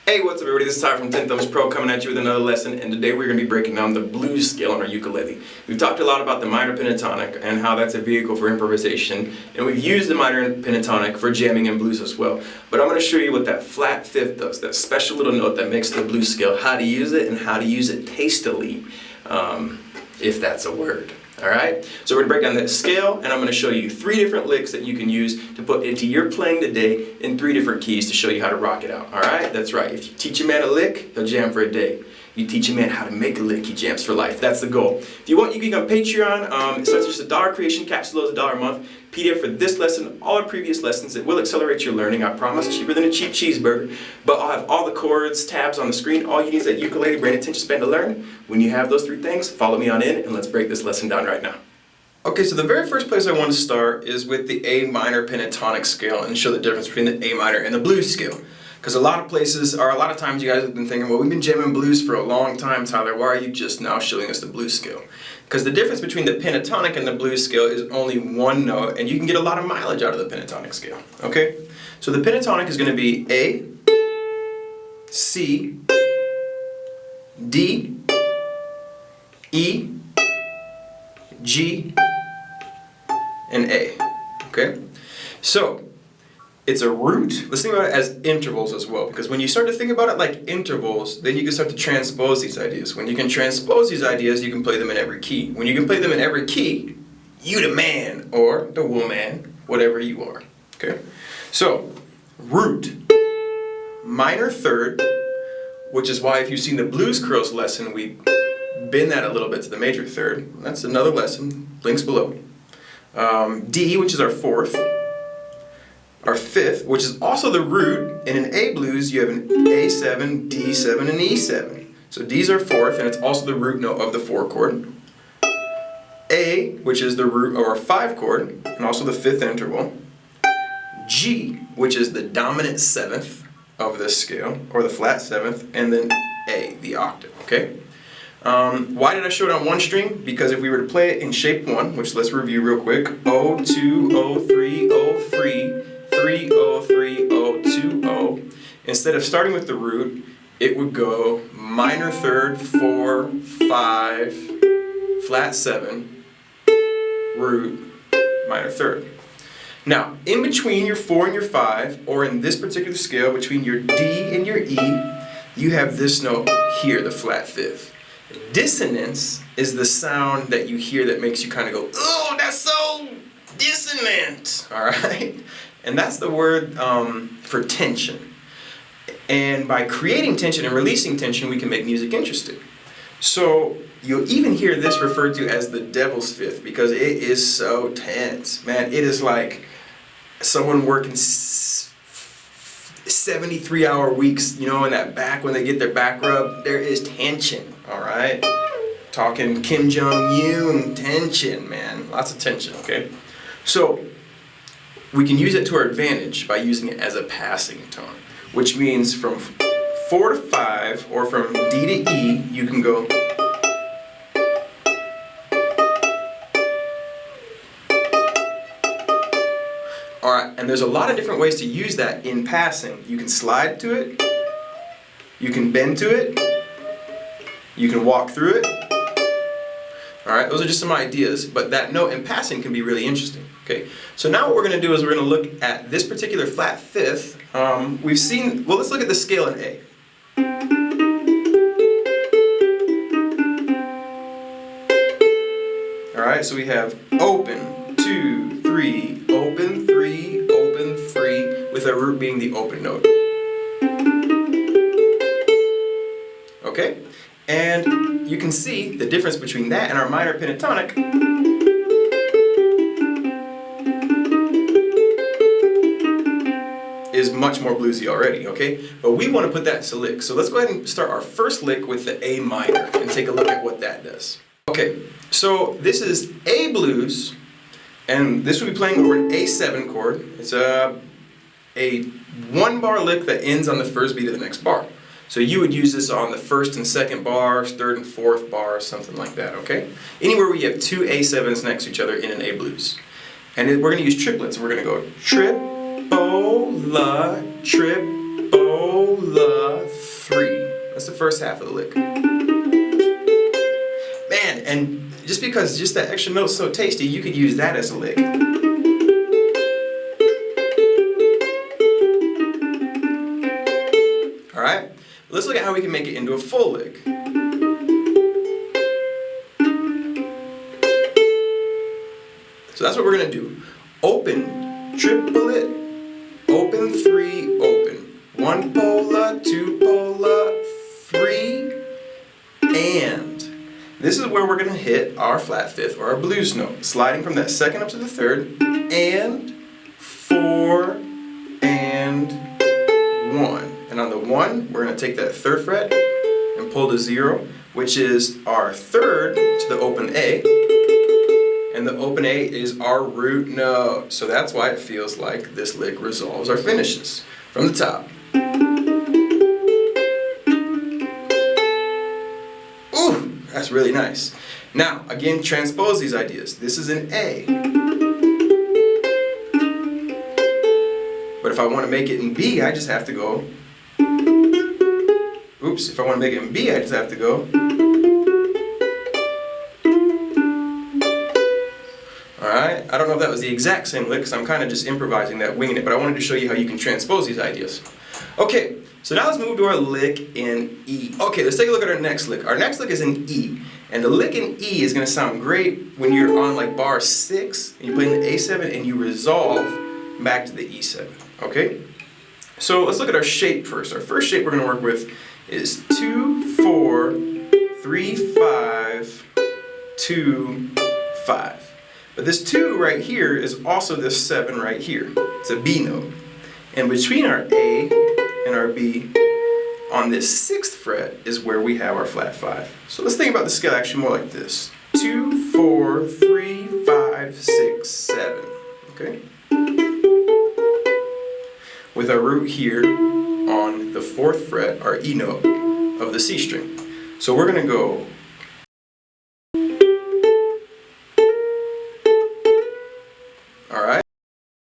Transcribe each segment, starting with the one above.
Hey, what's up everybody, this is Ty from Tenthumbs Pro coming at you with another lesson, and today we're going to be breaking down the blues scale on our ukulele. We've talked a lot about the minor pentatonic and how that's a vehicle for improvisation, and we've used the minor pentatonic for jamming and blues as well. But I'm going to show you what that flat fifth does, that special little note that makes the blues scale, how to use it and how to use it tastily, if that's a word. Alright, so we're going to break down that scale, and I'm going to show you 3 different licks that you can use to put into your playing today in 3 different keys to show you how to rock it out. Alright, that's right. If you teach a man a lick, he'll jam for a day. You teach a man how to make a lick, he jams for life. That's the goal. If you want, you can go on Patreon. It starts just $1 creation, caps as low as $1 a month. PDF for this lesson, all our previous lessons. It will accelerate your learning, I promise. Cheaper than a cheap cheeseburger. But I'll have all the chords, tabs on the screen. All you need is that ukulele, brain, attention span to learn. When you have those 3 things, follow me on in and let's break this lesson down right now. Okay, so the very first place I want to start is with the A minor pentatonic scale and show the difference between the A minor and the blues scale. Because a lot of times you guys have been thinking, well, we've been jamming blues for a long time, Tyler. Why are you just now showing us the blues scale? Because the difference between the pentatonic and the blues scale is only 1 note, and you can get a lot of mileage out of the pentatonic scale. Okay? So the pentatonic is going to be A, C, D, E, G, and A. Okay? So it's a root. Let's think about it as intervals as well, because when you start to think about it like intervals, then you can start to transpose these ideas. When you can transpose these ideas, you can play them in every key. When you can play them in every key, you the man, or the woman, whatever you are. Okay? So, root, minor third, which is why if you've seen the blues curls lesson, we bend that a little bit to the major third. That's another lesson, links below. D, which is our 4th. Our 5th, which is also the root. In an A blues, you have an A7, D7, and E7. So D's our 4th, and it's also the root note of the 4 chord. A, which is the root of our 5 chord, and also the 5th interval. G, which is the dominant 7th of this scale, or the flat 7th, and then A, the octave, okay? Why did I show it on 1 string? Because if we were to play it in shape 1, which let's review real quick, O2, O3, O3, 3, O, 3, O, 2, O. Instead of starting with the root, it would go minor third, 4, 5, flat 7, root, minor third. Now, in between your 4 and your 5, or in this particular scale, between your D and your E, you have this note here, the flat 5th. Dissonance is the sound that you hear that makes you kind of go, oh, that's so dissonant, all right? And that's the word for tension. And by creating tension and releasing tension, we can make music interesting. So you'll even hear this referred to as the devil's fifth because it is so tense. Man, it is like someone working 73-hour weeks, you know, in that back when they get their back rubbed. There is tension, all right? Talking Kim Jong-un tension, man. Lots of tension, okay? So we can use it to our advantage by using it as a passing tone, which means from 4 to 5 or from D to E, you can go. Alright, and there's a lot of different ways to use that in passing. You can slide to it, you can bend to it, you can walk through it. Alright, those are just some ideas, but that note in passing can be really interesting. Okay, so now what we're going to do is we're going to look at this particular flat 5th. We've seen, well, let's look at the scale in A. Alright, so we have open, 2, 3, open, 3, open, 3, with our root being the open note. Okay, and you can see the difference between that and our minor pentatonic. Is much more bluesy already, okay? But we want to put that to lick. So let's go ahead and start our first lick with the A minor and take a look at what that does. Okay, so this is A blues, and this will be playing over an A7 chord. It's a 1-bar lick that ends on the first beat of the next bar. So you would use this on the 1st and 2nd bars, 3rd and 4th bars, something like that, okay? Anywhere where you have 2 A7s next to each other in an A blues. And then we're going to use triplets. We're going to go trip, la, trip, O, La, 3. That's the first half of the lick. Man, and just because just that extra note's so tasty, you could use that as a lick. Alright, let's look at how we can make it into a full lick. So that's what we're going to do. Open, triplet, open, 3, open. 1 pola, 2 pola, 3, and this is where we're going to hit our flat fifth or our blues note, sliding from that second up to the third, and 4, and 1. And on the 1, we're going to take that third fret and pull to 0, which is our third to the open A. And the open A is our root note. So that's why it feels like this lick resolves our finishes from the top. Ooh, that's really nice. Now, again, transpose these ideas. This is an A. But if I want to make it in B, I just have to go. Oops, if I want to make it in B, I just have to go. Alright, I don't know if that was the exact same lick because I'm kind of just improvising that, winging it, but I wanted to show you how you can transpose these ideas. Okay, so now let's move to our lick in E. Okay, let's take a look at our next lick. Our next lick is in E, and the lick in E is going to sound great when you're on like bar 6, and you're playing the A7, and you resolve back to the E7, okay? So let's look at our shape first. Our first shape we're going to work with is 2, 4, 3, 5, 2, 5. But this 2 right here is also this 7 right here. It's a B note. And between our A and our B, on this 6th fret is where we have our flat 5. So let's think about the scale actually more like this. 2, 4, 3, 5, 6, 7. Okay? With our root here on the 4th fret, our E note of the C string. So we're going to go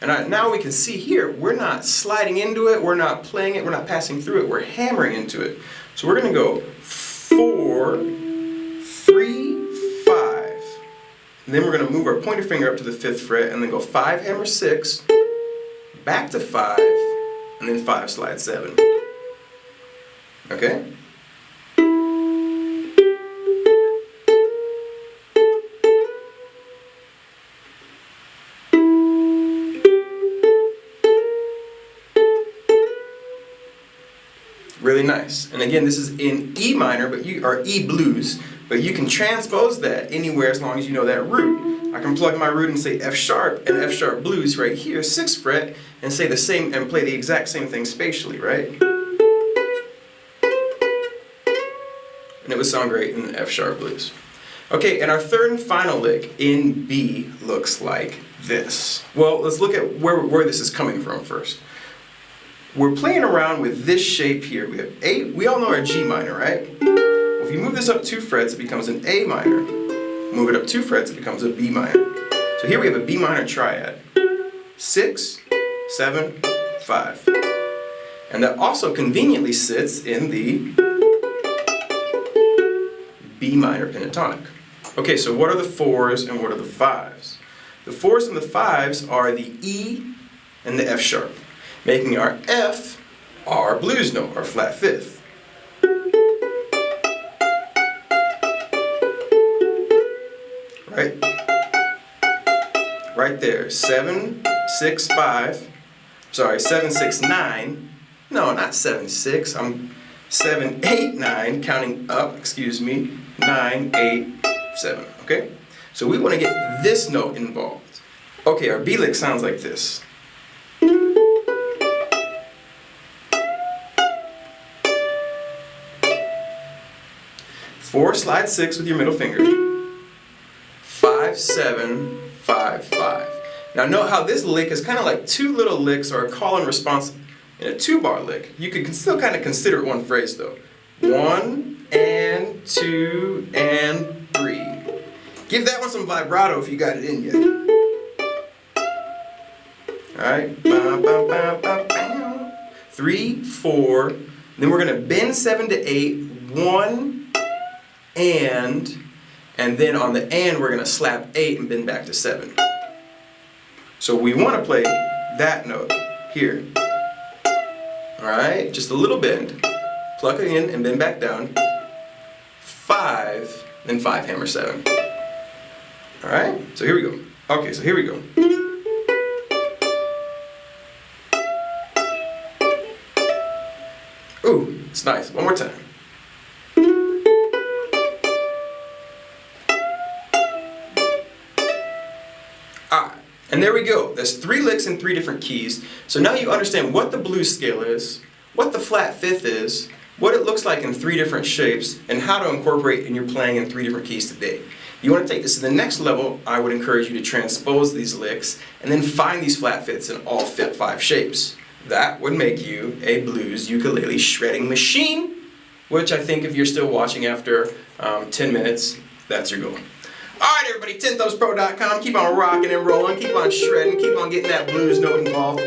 and now we can see here, we're not sliding into it, we're not playing it, we're not passing through it, we're hammering into it. So we're going to go 4, 3, 5. And then we're going to move our pointer finger up to the 5th fret and then go 5, hammer 6, back to 5, and then 5, slide 7. Okay? Really nice. And again, this is in E minor, or E blues, but you can transpose that anywhere as long as you know that root. I can plug my root and say F sharp and F sharp blues right here, 6th fret, and say the same and play the exact same thing spatially, right? And it would sound great in F sharp blues. Okay, and our third and final lick in B looks like this. Well, let's look at where this is coming from first. We're playing around with this shape here. We have A, we all know our G minor, right? Well, if you move this up 2 frets, it becomes an A minor. Move it up 2 frets, it becomes a B minor. So here we have a B minor triad. 6, 7, 5. And that also conveniently sits in the B minor pentatonic. Okay, so what are the 4s and what are the 5s? The 4s and the 5s are the E and the F sharp, making our F our blues note, our flat 5th. Right? Right there. 7, 6, 5. Sorry, 7, 6, 9. No, not 7, 6. I'm 7, 8, 9, counting up, excuse me. 9, 8, 7. Okay? So we want to get this note involved. Okay, our B lick sounds like this. 4, slide 6 with your middle finger. 5, 7, 5, 5. Now note how this lick is kind of like 2 little licks or a call and response in a 2-bar lick. You can still kind of consider it one phrase though. 1 and 2 and 3. Give that one some vibrato if you got it in yet. Alright. 3, 3, 4, then we're gonna bend 7 to 8, 1, and then on the and we're gonna slap 8 and bend back to 7. So we wanna play that note here. Alright, just a little bend. Pluck it in and bend back down. 5, then 5 hammer 7. Alright, so here we go. Okay, so here we go. Ooh, it's nice. One more time. Alright, and there we go. That's 3 licks in 3 different keys. So now you understand what the blues scale is, what the flat fifth is, what it looks like in 3 different shapes, and how to incorporate in your playing in 3 different keys today. If you want to take this to the next level, I would encourage you to transpose these licks and then find these flat fifths in all 5 shapes. That would make you a blues ukulele shredding machine, which I think if you're still watching after 10 minutes, that's your goal. Alright everybody, TenthumbsPro.com, keep on rocking and rolling, keep on shredding, keep on getting that blues note involved.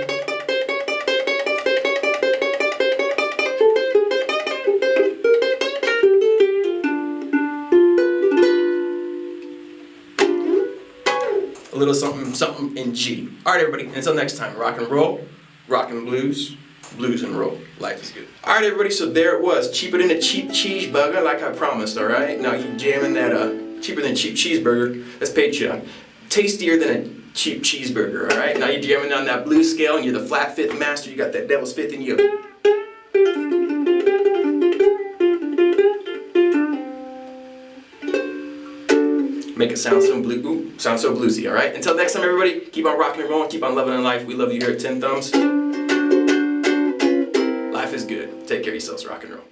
A little something, something in G. Alright everybody, until next time, rock and roll, rock and blues, blues and roll. Life is good. Alright everybody, so there it was. Cheaper than a cheap cheeseburger, like I promised, alright? Now you jamming that cheaper than cheap cheeseburger, that's Patreon. Tastier than a cheap cheeseburger, alright? Now you're jamming on that blues scale and you're the flat fifth master, you got that devil's fifth in you. Make it sound so sound so bluesy, alright? Until next time everybody, keep on rocking and rolling, keep on loving in life. We love you here at Tenthumbs. Life is good. Take care of yourselves, rock and roll.